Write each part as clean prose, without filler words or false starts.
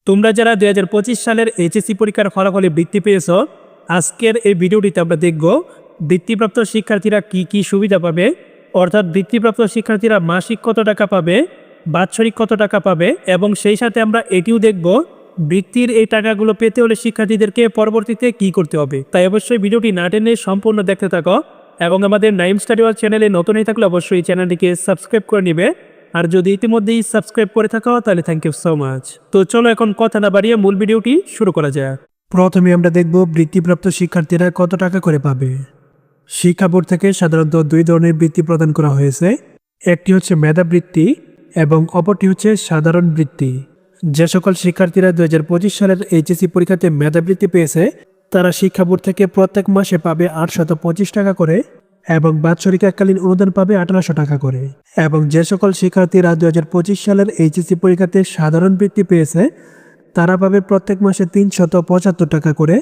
তোমরা যারা 2025 সালের এইচএসসি পরীক্ষার ফলাফলে বৃত্তি পেয়েছ, আজকের এই ভিডিওটিতে আমরা দেখব বৃত্তিপ্রাপ্ত শিক্ষার্থীরা কি কি সুবিধা পাবে, অর্থাৎ বৃত্তিপ্রাপ্ত শিক্ষার্থীরা মাসিক কত টাকা পাবে, বাৎসরিক কত টাকা পাবে, এবং সেই সাথে আমরা এটিও দেখব বৃত্তির এই টাকাগুলো পেতে হলে শিক্ষার্থীদেরকে পরবর্তীতে কি করতে হবে। তাই অবশ্যই ভিডিওটি না টেনে সম্পূর্ণ দেখতে থাকো এবং আমাদের নাইম স্টাডি ওয়ার্ল্ড চ্যানেলে নতুন হয়ে থাকলে অবশ্যই চ্যানেলটিকে সাবস্ক্রাইব করে নিবে। আর যদি ইতিমধ্যেই সাবস্ক্রাইব করে থাকো তাহলে থ্যাংক ইউ সো মাচ। তো চলো এখন কথা না বাড়িয়ে মূল ভিডিওটি শুরু করা যায়। প্রথমে আমরা দেখব বৃত্তিপ্রাপ্ত শিক্ষার্থীরা কত টাকা করে পাবে। শিক্ষা বোর্ড থেকে সাধারণত দুই ধরনের বৃত্তি প্রদান করা হয়েছে, একটি হচ্ছে মেধাবৃত্তি এবং অপরটি হচ্ছে সাধারণ বৃত্তি। যে সকল শিক্ষার্থীরা 2025 সালের এইচএসসি পরীক্ষাতে মেধাবৃত্তি পেয়েছে তারা শিক্ষা বোর্ড থেকে প্রত্যেক মাসে পাবে 825 টাকা করে এবং বাৎসরিক এককালীন অনুদান পাবে 1800 টাকা করে। এবং যে সকল শিক্ষার্থীরা 2025 সালের এইচএসসি পরীক্ষাতে সাধারণ বৃত্তি পেয়েছে তারা পাবে প্রত্যেক মাসে 375 টাকা করে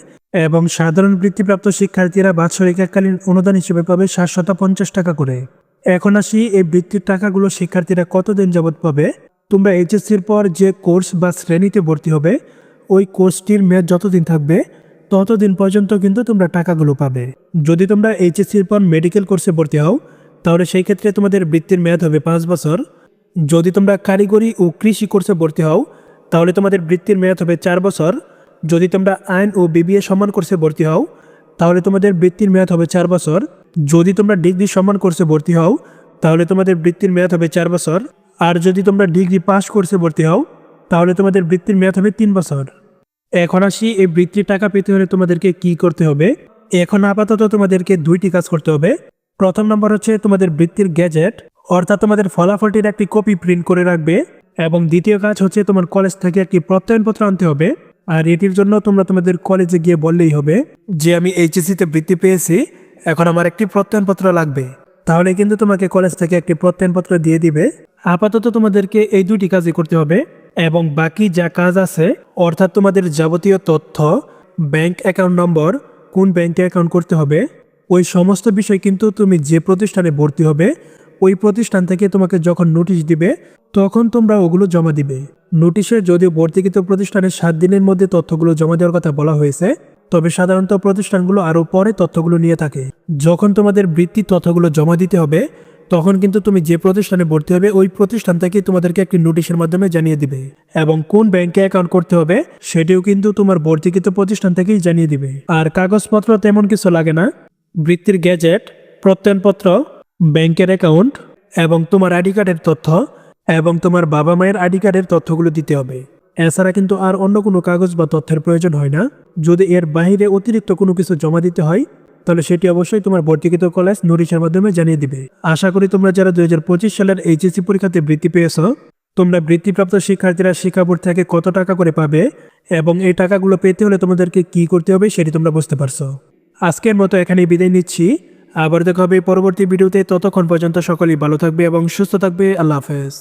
এবং সাধারণ বৃত্তিপ্রাপ্ত শিক্ষার্থীরা বাৎসরিক এককালীন অনুদান হিসেবে পাবে 750 টাকা করে। এখন আসি এই বৃত্তির টাকাগুলো শিক্ষার্থীরা কতদিন যাবৎ পাবে। তোমরা এইচএসসির পর যে কোর্স বা শ্রেণীতে ভর্তি হবে ওই কোর্সটির মেয়াদ যতদিন থাকবে ততদিন পর্যন্ত কিন্তু তোমরা টাকাগুলো পাবে। যদি তোমরা এইচএসসির পর মেডিকেল কোর্সে ভর্তি হও তাহলে সেই ক্ষেত্রে তোমাদের বৃত্তির মেয়াদ হবে 5 বছর। যদি তোমরা কারিগরি ও কৃষি কোর্সে ভর্তি হও তাহলে তোমাদের বৃত্তির মেয়াদ হবে 4 বছর। যদি তোমরা আইন ও বিবিএ সমান কোর্সে ভর্তি হও তাহলে তোমাদের বৃত্তির মেয়াদ হবে 4 বছর। যদি তোমরা ডিগ্রি সমান কোর্সে ভর্তি হও তাহলে তোমাদের বৃত্তির মেয়াদ হবে 4 বছর। আর যদি তোমরা ডিগ্রি পাস কোর্সে ভর্তি হও তাহলে তোমাদের বৃত্তির মেয়াদ হবে 3 বছর। এখন আসি এই বৃত্তির টাকা পেতে হলে তোমাদেরকে কি করতে হবে। এখন আপাতত তোমাদেরকে দুইটি কাজ করতে হবে। প্রথম নম্বর হচ্ছে তোমাদের বৃত্তির গ্যাজেট, অর্থাৎ তোমাদের ফলাফলটির একটি কপি প্রিন্ট করে রাখবে। এবং দ্বিতীয় কাজ হচ্ছে তোমার কলেজ থেকে একটি প্রত্যয়নপত্র আনতে হবে। আর এটির জন্য তোমরা তোমাদের কলেজে গিয়ে বললেই হবে যে আমি এইচএসসিতে বৃত্তি পেয়েছি, এখন আমার একটি প্রত্যয়নপত্র লাগবে। তাহলে কিন্তু তোমাকে কলেজ থেকে একটি প্রত্যয়নপত্র দিয়ে দিবে। আপাতত তোমাদেরকে এই দুটি কাজই করতে হবে এবং বাকি যা কাজ আছে অর্থাৎ তোমাদের যাবতীয় তথ্য, ব্যাংক অ্যাকাউন্ট নম্বর, কোন ব্যাংকে অ্যাকাউন্ট করতে হবে, ওই সমস্ত বিষয় কিন্তু তুমি যে প্রতিষ্ঠানে ভর্তি হবে ওই প্রতিষ্ঠান থেকে তোমাকে যখন নোটিশ দিবে তখন তোমরা ওগুলো জমা দিবে। নোটিশে যদিও ভর্তিকৃত প্রতিষ্ঠানের 7 দিনের মধ্যে তথ্যগুলো জমা দেওয়ার কথা বলা হয়েছে, তবে সাধারণত প্রতিষ্ঠানগুলো আরও পরে তথ্যগুলো নিয়ে থাকে। যখন তোমাদের বৃত্তি তথ্যগুলো জমা দিতে হবে তখন কিন্তু তুমি যে প্রতিষ্ঠানে ভর্তি হবে ওই প্রতিষ্ঠান থেকে তোমাদেরকে একটি নোটিশের মাধ্যমে জানিয়ে দিবে এবং কোন ব্যাংকে অ্যাকাউন্ট করতে হবে সেটিও কিন্তু তোমার ভর্তিকৃত প্রতিষ্ঠান থেকেই জানিয়ে দিবে। আর কাগজপত্র তেমন কিছু লাগে না, বৃত্তির গ্যাজেট, প্রত্যয়নপত্র, ব্যাংকের অ্যাকাউন্ট এবং তোমার আইডি কার্ডের তথ্য এবং তোমার বাবা মায়ের আইডি কার্ডের তথ্যগুলো দিতে হবে। এছাড়া কিন্তু আর অন্য কোনো কাগজ বা তথ্যের প্রয়োজন হয় না। যদি এর বাইরে অতিরিক্ত কোনো কিছু জমা দিতে হয় তাহলে সেটি অবশ্যই তোমার ভর্তিকৃত কলেজ নোটিশের মাধ্যমে জানিয়ে দিবে। আশা করি তোমরা যারা 2025 সালের এইচএসসি পরীক্ষাতে বৃত্তি পেয়েছ তোমরা বৃত্তিপ্রাপ্ত শিক্ষার্থীরা শিক্ষা বোর্ড থেকে কত টাকা করে পাবে এবং এই টাকাগুলো পেতে হলে তোমাদেরকে কি করতে হবে সেটি তোমরা বুঝতে পারছো। আজকের মতো এখানেই বিদায় নিচ্ছি, আবার দেখা হবে পরবর্তী ভিডিওতে। ততক্ষণ পর্যন্ত সকলেই ভালো থাকবে এবং সুস্থ থাকবে। আল্লাহ হাফেজ।